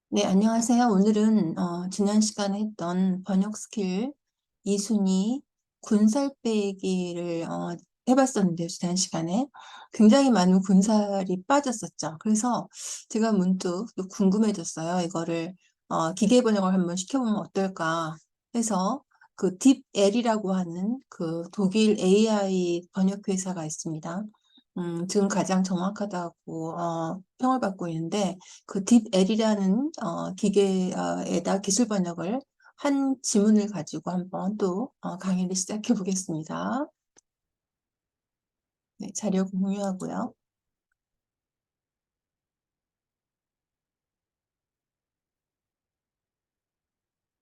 네, 안녕하세요. 오늘은 지난 시간에 했던 번역 스킬 2순위 군살 빼기를 해봤었는데요. 지난 시간에 굉장히 많은 군살이 빠졌었죠. 그래서 제가 문득 또 궁금해졌어요. 이거를 기계 번역을 한번 시켜보면 어떨까 해서 그 딥L이라고 하는 그 독일 AI 번역 회사가 있습니다. 지금 가장 정확하다고 평을 받고 있는데 그 딥L이라는 기계에다 기술 번역을 한 지문을 가지고 한번 또 강의를 시작해 보겠습니다. 네, 자료 공유하고요.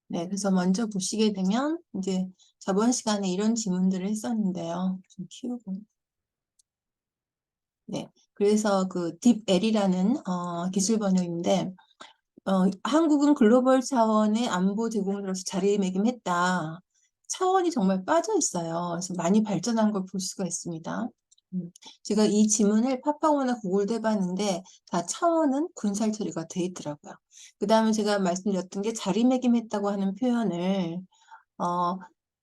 네, 그래서 먼저 보시게 되면 이제 저번 시간에 이런 지문들을 했었는데요. 좀 키우고. 네, 그래서 그 딥L이라는 기술 번역인데 한국은 글로벌 차원의 안보 제공으로서 자리매김했다. 차원이 정말 빠져 있어요. 그래서 많이 발전한 걸 볼 수가 있습니다. 제가 이 지문을 파파고나 구글도 해봤는데 다 차원은 군살 처리가 돼 있더라고요. 그 다음에 제가 말씀드렸던 게 자리매김했다고 하는 표현을 어,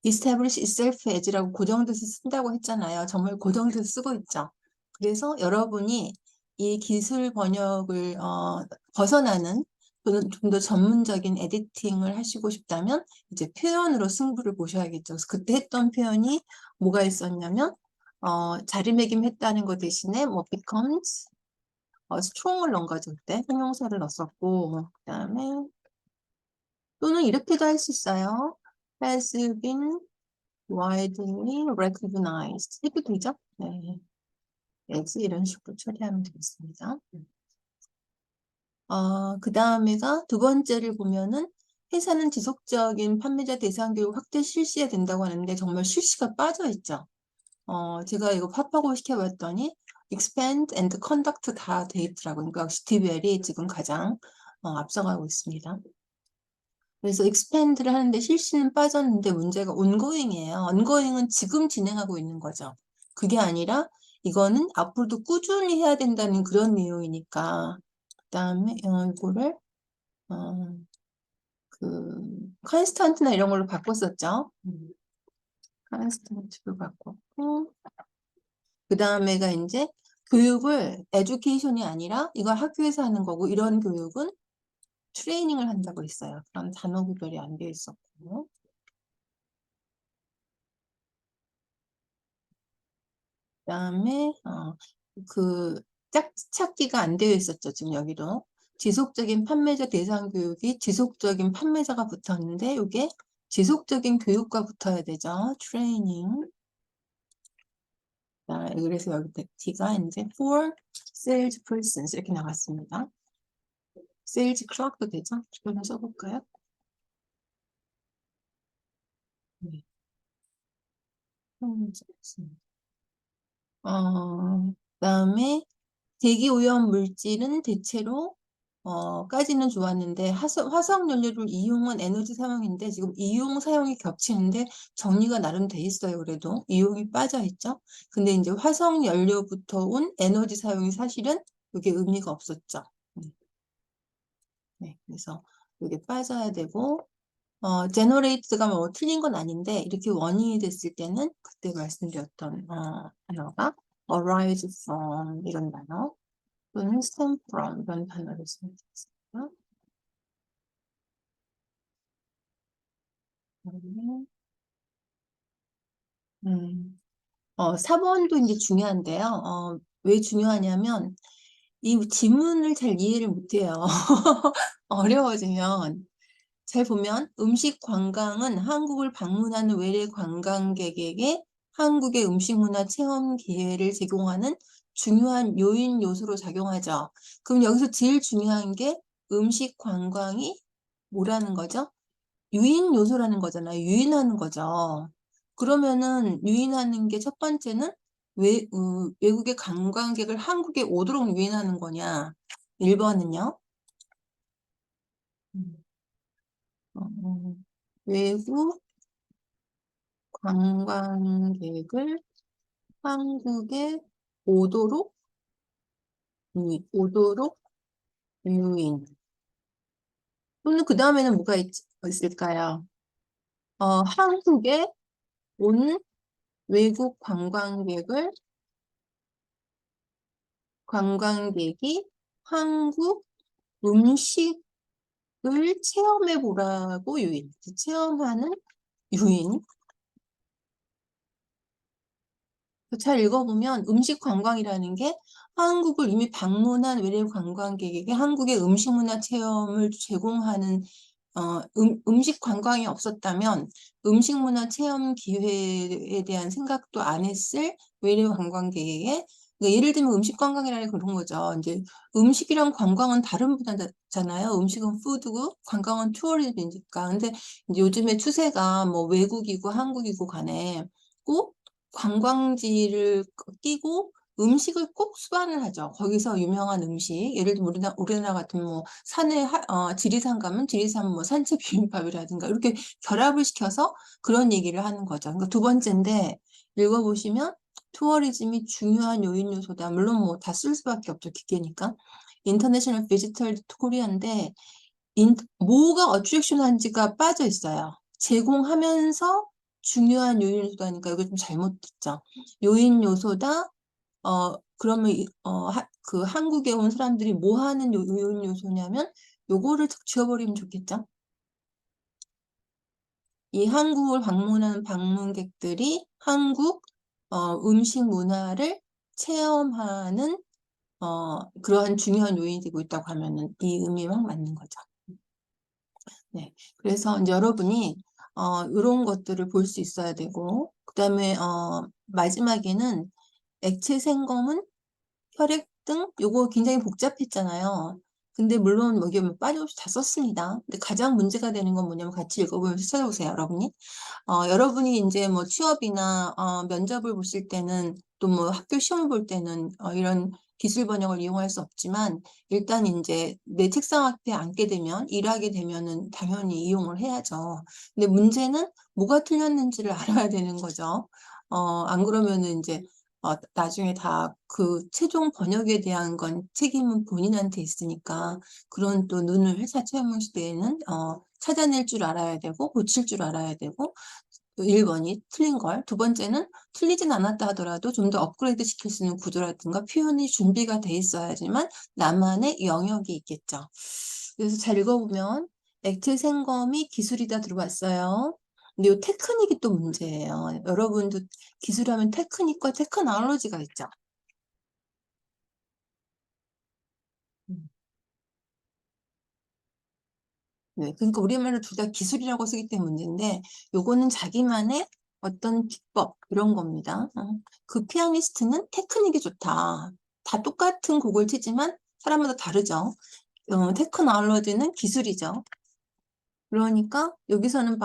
establish itself as라고 고정돼서 쓴다고 했잖아요. 정말 고정돼서 쓰고 있죠. 그래서 여러분이 이 기술 번역을 벗어나는 또는 좀 더 전문적인 에디팅을 하시고 싶다면 이제 표현으로 승부를 보셔야겠죠. 그래서 그때 했던 표현이 뭐가 있었냐면 자리매김했다는 것 대신에 뭐 becomes strong을 넣은 거죠. 그때 형용사를 넣었었고 그다음에 또는 이렇게도 할 수 있어요. has been widely recognized. 해도 되죠? 네. as 이런 식으로 처리하면 되겠습니다. 그 다음에가 두 번째를 보면은 회사는 지속적인 판매자 대상 교육 확대 실시해야 된다고 하는데 정말 실시가 빠져 있죠. 제가 이거 팝하고 시켜봤더니 expand and conduct 다 돼 있더라고요. 그러니까 역시 디벨이 지금 가장 앞서가고 있습니다. 그래서 expand를 하는데 실시는 빠졌는데 문제가 ongoing이에요. ongoing은 지금 진행하고 있는 거죠. 그게 아니라 이거는 앞으로도 꾸준히 해야 된다는 그런 내용이니까 그다음에 이거를 어, 그 컨스턴트나 이런 걸로 바꿨었죠. 컨스턴트로 바꿨고 그다음에가 이제 교육을 에듀케이션이 아니라 이거 학교에서 하는 거고 이런 교육은 트레이닝을 한다고 했어요. 그런 단어 구별이 안 돼 있었고 그다음에 그 찾기가 안 되어 있었죠. 지금 여기도 지속적인 판매자 대상 교육이 지속적인 판매자가 붙었는데 이게 지속적인 교육과 붙어야 되죠. 트레이닝. 그래서 여기 D가 이제 for salespersons 이렇게 나갔습니다. sales clerk도 되죠? 이걸 써볼까요? 네. 그다음에 대기 오염 물질은 대체로 까지는 좋았는데 화석 연료를 이용한 에너지 사용인데 지금 이용 사용이 겹치는데 정리가 나름 돼 있어요. 그래도 이용이 빠져 있죠. 근데 이제 화석 연료부터 온 에너지 사용이 사실은 이게 의미가 없었죠. 네, 그래서 이게 빠져야 되고 제너레이트가 뭐 틀린 건 아닌데 이렇게 원인이 됐을 때는 그때 말씀드렸던 단어가 arise from 이런 단어 또는 stem from 이런 단어를 쓰면 되겠습니다. 그다음에, 음, 4번도 이제 중요한데요. 왜 중요하냐면 이 지문을 잘 이해를 못해요. 어려워지면 잘 보면 음식 관광은 한국을 방문하는 외래 관광객에게 한국의 음식 문화 체험 기회를 제공하는 중요한 요인 요소로 작용하죠. 그럼 여기서 제일 중요한 게 음식 관광이 뭐라는 거죠? 유인 요소라는 거잖아요. 유인하는 거죠. 그러면은 유인하는 게 첫 번째는 외국의 관광객을 한국에 오도록 유인하는 거냐? 1번은요. 외국 관광객을 한국에 오도록, 오도록 유인. 또는 그 다음에는 뭐가 있을까요? 한국에 온 외국 관광객이 한국 음식을 체험해 보라고 유인. 체험하는 유인. 잘 읽어보면 음식 관광이라는 게 한국을 이미 방문한 외국 관광객에게 한국의 음식 문화 체험을 제공하는 음식 관광이 없었다면 음식 문화 체험 기회에 대한 생각도 안 했을 외래의 관광객에게 그러니까 예를 들면 음식 관광이라는 게 그런 거죠. 이제 음식이랑 관광은 다른 분야잖아요. 음식은 푸드고 관광은 투어리즘이니까. 근데 이제 요즘에 추세가 뭐 외국이고 한국이고 간에 꼭 관광지를 끼고 음식을 꼭 수반을 하죠. 거기서 유명한 음식, 예를 들면 우리나라 같은 뭐 산에 지리산 가면 지리산 뭐 산채 비빔밥이라든가 이렇게 결합을 시켜서 그런 얘기를 하는 거죠. 그러니까 두 번째인데 읽어보시면 투어리즘이 중요한 요인 요소다. 물론 뭐 다 쓸 수밖에 없죠. 기계니까. 인터내셔널 비지털 코리아인데 뭐가 어트랙션한지가 빠져 있어요. 제공하면서 중요한 요인 요소다니까 이거 좀 잘못됐죠. 요인 요소다. 그러면 그 한국에 온 사람들이 뭐 하는 요인 요소냐면 요거를 딱 지워버리면 좋겠죠. 이 한국을 방문한 방문객들이 한국 음식 문화를 체험하는 그러한 중요한 요인이 되고 있다고 하면은 이 의미랑 맞는 거죠. 네. 그래서 이제 여러분이 이런 것들을 볼 수 있어야 되고 그다음에 마지막에는 액체 생검은 혈액 등 요거 굉장히 복잡했잖아요. 근데 물론 여기 뭐 빠짐없이 다 썼습니다. 근데 가장 문제가 되는 건 뭐냐면 같이 읽어보면서 찾아보세요, 여러분이. 여러분이 이제 뭐 취업이나 면접을 보실 때는 또 뭐 학교 시험을 볼 때는 이런 기술 번역을 이용할 수 없지만 일단 이제 내 책상 앞에 앉게 되면 일하게 되면은 당연히 이용을 해야죠. 근데 문제는 뭐가 틀렸는지를 알아야 되는 거죠. 안 그러면은 이제 나중에 다 그 최종 번역에 대한 건 책임은 본인한테 있으니까 그런 또 눈을 회사 채용 시대에는 찾아낼 줄 알아야 되고 고칠 줄 알아야 되고 1번이 틀린 걸. 두 번째는 틀리진 않았다 하더라도 좀 더 업그레이드 시킬 수 있는 구조라든가 표현이 준비가 돼 있어야지만 나만의 영역이 있겠죠. 그래서 잘 읽어보면 액체 생검이 기술이다 들어왔어요. 근데 이 테크닉이 또 문제예요. 여러분도 기술하면 테크닉과 테크놀로지가 있죠. 음. 네, 그러니까 우리말로 둘 다 기술이라고 쓰기 때문에 문제인데 요거는 자기만의 어떤 기법 이런 겁니다. 그 피아니스트는 테크닉이 좋다. 다 똑같은 곡을 치지만 사람마다 다르죠. 테크놀로지는 기술이죠. 그러니까 여기서는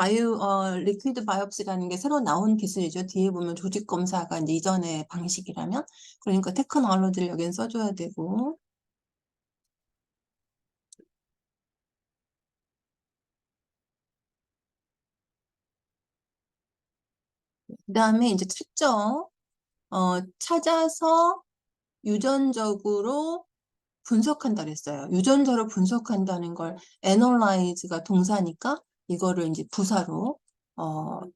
리퀴드 바이옵시라는 게 새로 나온 기술이죠. 뒤에 보면 조직 검사가 이제 이전의 방식이라면 그러니까 테크놀로지를 여기는 써줘야 되고 그다음에 이제 찾죠. 찾아서 유전적으로 분석한다 그랬어요. 유전자로 분석한다는 걸 analyze가 동사니까 이거를 이제 부사로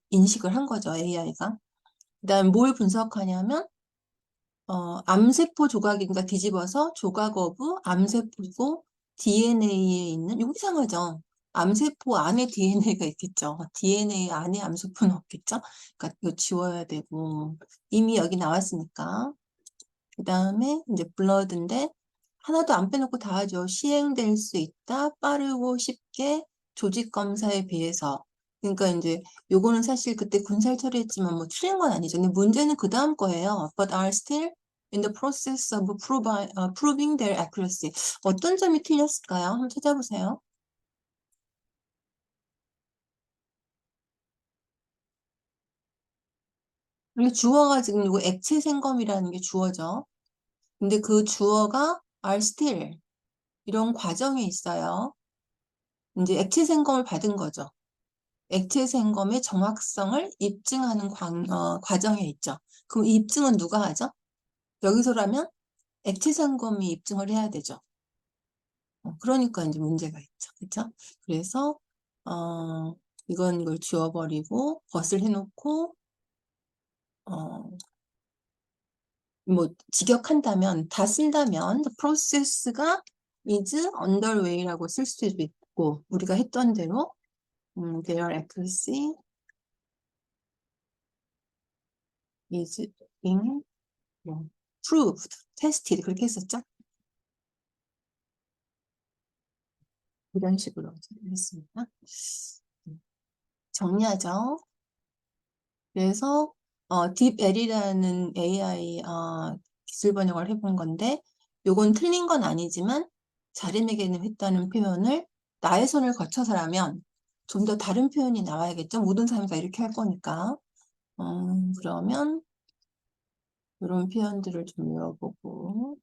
인식을 한 거죠. AI가. 그다음 뭘 분석하냐면 암세포 조각인가 뒤집어서 조각 어부 암세포고 DNA에 있는 이거 이상하죠. 암세포 안에 DNA가 있겠죠. DNA 안에 암세포는 없겠죠. 그러니까 이거 지워야 되고 이미 여기 나왔으니까. 그 다음에 이제 블러드인데 하나도 안 빼놓고 다 하죠. 시행될 수 있다. 빠르고 쉽게 조직 검사에 비해서. 그러니까 이제 요거는 사실 그때 군살 처리했지만 뭐 틀린 건 아니죠. 근데 문제는 그 다음 거예요. But are still in the process of proving their accuracy. 어떤 점이 틀렸을까요? 한번 찾아보세요. 여기 주어가 지금 이거 액체 생검이라는 게 주어죠. 근데 그 주어가 are still 이런 과정에 있어요. 이제 액체 생검을 받은 거죠. 액체 생검의 정확성을 입증하는 과정에 있죠. 그럼 이 입증은 누가 하죠? 여기서라면 액체 생검이 입증을 해야 되죠. 그러니까 이제 문제가 있죠. 그렇죠? 그래서 이걸 지워버리고 벗을 해놓고 뭐 직역한다면 다 쓴다면 process가 is underway라고 쓸 수도 있고 우리가 했던 대로 their accuracy is being proved, tested 그렇게 했었죠. 이런 식으로 했습니다. 정리하죠. 그래서 딥L이라는 AI 기술 번역을 해본 건데 요건 틀린 건 아니지만 자리매김했다는 표현을 나의 손을 거쳐서라면 좀 더 다른 표현이 나와야겠죠. 모든 사람이 다 이렇게 할 거니까. 그러면 이런 표현들을 좀 외워보고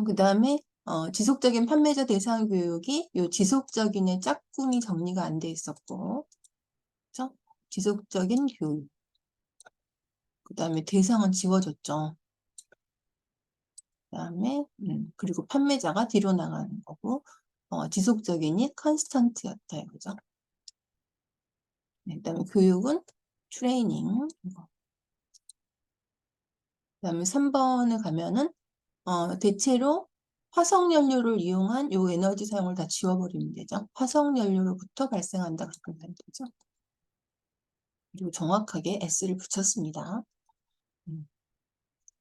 그 다음에 지속적인 판매자 대상 교육이 요 지속적인의 짝꿍이 정리가 안 돼 있었고 그렇죠? 지속적인 교육 그 다음에 대상은 지워졌죠. 그 다음에 그리고 판매자가 뒤로 나가는 거고 지속적인이 컨스턴트였다 이거죠. 네, 그 다음에 교육은 트레이닝 그 다음에 3번에 가면은 대체로 화석연료를 이용한 요 에너지 사용을 다 지워버리면 되죠. 화석연료로부터 발생한다 그렇게 하면 되죠. 그리고 정확하게 S를 붙였습니다.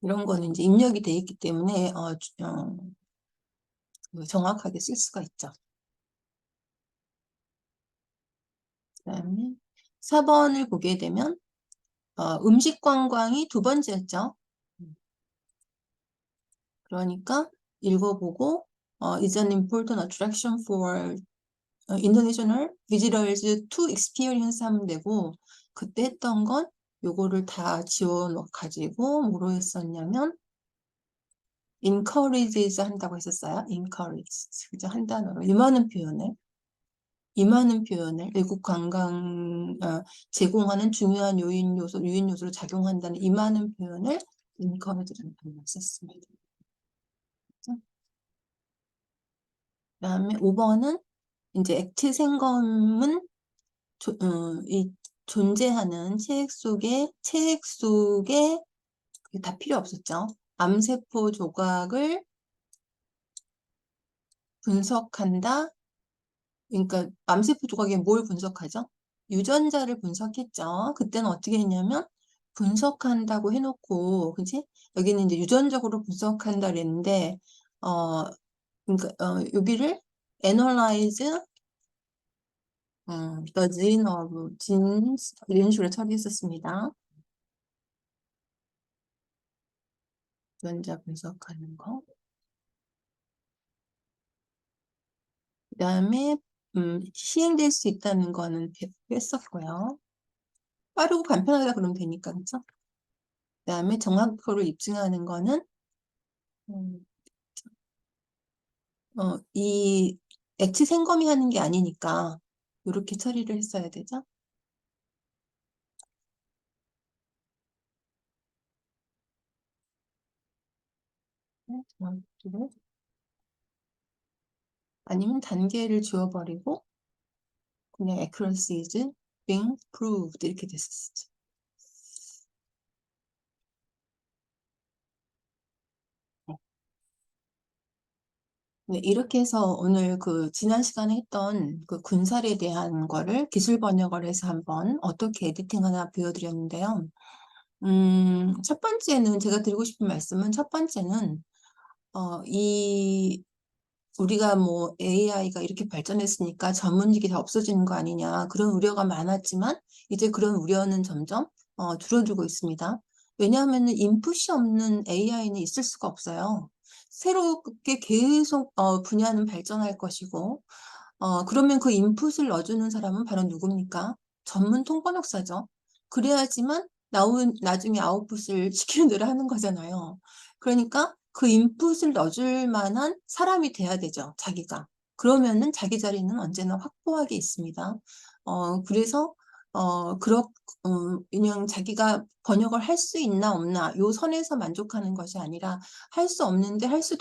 이런 거는 이제 입력이 돼 있기 때문에 정확하게 쓸 수가 있죠. 그다음에 4번을 보게 되면 음식 관광이 두 번째였죠. 그러니까 읽어보고 is an important attraction for international visitors to experience 하면 되고 그때 했던 건 요거를 다 지워 가지고 뭐로 했었냐면 encourages 한다고 했었어요. encourages 그죠? 한 단어로 임하는 표현을 외국 관광 제공하는 중요한 유인 요소로 작용한다는 임하는 표현을 encourage라는 단어를 썼습니다. 그다음에 5번은 이제 액체 생검은 이 존재하는 체액 속에 다 필요 없었죠. 암세포 조각을 분석한다. 그러니까 암세포 조각에 뭘 분석하죠? 유전자를 분석했죠. 그때는 어떻게 했냐면 분석한다고 해놓고, 그지? 여기는 이제 유전적으로 분석한다 그랬는데, 그러니까 여기를 analyze the gene of genes 이런 식으로 처리했었습니다. 유전자 분석하는 거. 그 다음에 시행될 수 있다는 거는 했었고요. 빠르고 간편하다 그러면 되니까, 그죠? 그 다음에 정확도를 입증하는 거는 음, 이 액체 생검이 하는 게 아니니까 이렇게 처리를 했어야 되죠. 정확도를 아니면 단계를 지워버리고 그냥 accuracy is being proved 이렇게 됐었죠. 네, 이렇게 해서 오늘 그 지난 시간에 했던 그 군살에 대한 거를 기술 번역을 해서 한번 어떻게 에디팅 하나 보여드렸는데요. 첫 번째는 제가 드리고 싶은 말씀은 첫 번째는 우리가 뭐 AI가 이렇게 발전했으니까 전문직이 다 없어지는 거 아니냐 그런 우려가 많았지만 이제 그런 우려는 점점 줄어들고 있습니다. 왜냐하면 인풋이 없는 AI는 있을 수가 없어요. 새롭게 계속 분야는 발전할 것이고 그러면 그 인풋을 넣어주는 사람은 바로 누굽니까? 전문 통번역사죠. 그래야지만 나중에 아웃풋을 시키는 대로 하는 거잖아요. 그러니까 그 인풋을 넣어줄 만한 사람이 돼야 되죠, 자기가. 그러면은 자기 자리는 언제나 확보하게 있습니다. 그래서 그냥 자기가 번역을 할 수 있나 없나 요 선에서 만족하는 것이 아니라 할 수 없는데 할 수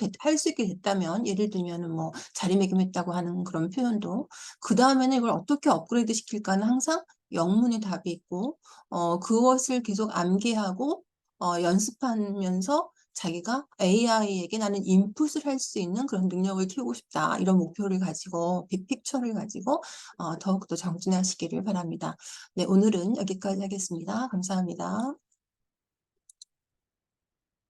있게 됐다면 예를 들면은 뭐 자리매김했다고 하는 그런 표현도 그 다음에는 이걸 어떻게 업그레이드 시킬까는 항상 영문의 답이 있고 그것을 계속 암기하고 연습하면서 자기가 AI에게 나는 인풋을 할 수 있는 그런 능력을 키우고 싶다. 이런 목표를 가지고 빅픽처를 가지고 더욱더 정진하시기를 바랍니다. 네, 오늘은 여기까지 하겠습니다. 감사합니다.